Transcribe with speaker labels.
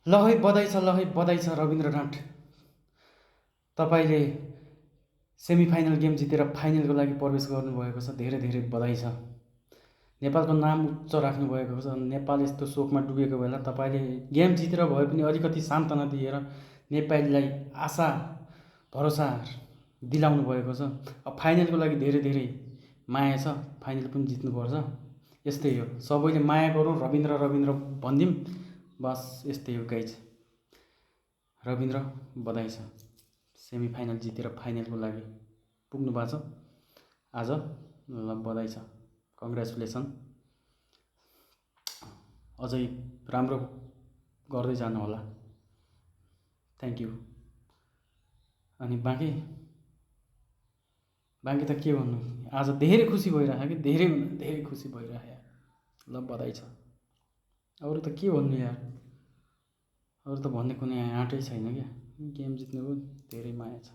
Speaker 1: ल है बधाई छ रविन्द्र ढाँट, तपाईँले सेमिफाइनल गेम जितेर फाइनलको लागि प्रवेश गर्नुभएको छ। धेरै धेरै बधाई छ। नेपालको नाम उच्च राख्नुभएको छ। नेपाल यस्तो शोकमा डुबेको बेला तपाईँले गेम जितेर भए पनि अलिकति सान्त्वना दिएर नेपालीलाई आशा भरोसा दिलाउनु भएको छ। अब फाइनलको लागि धेरै धेरै माया छ। फाइनल पनि जित्नुपर्छ। यस्तै हो, सबैले माया गरौँ, रविन्द्र रविन्द्र भनिदिउँ, बस यस्तै हो गाइज। रविन्द्र बधाई छ, सेमिफाइनल जितेर फाइनलको लागि पुग्नु भएको छ आज। ल बधाई छ, कङ्ग्रेचुलेसन। अझै राम्रो गर्दै जानु होला। Thank you. अनि बाँकी त के भन्नु, आज धेरै खुसी भइरहेको कि धेरै खुसी भइरहेको। ल बधाई छ। अरू त के भन्नु यार, अरू त भन्ने कुनै आँटै छैन क्या। गेम जित्नुको धेरै माया छ।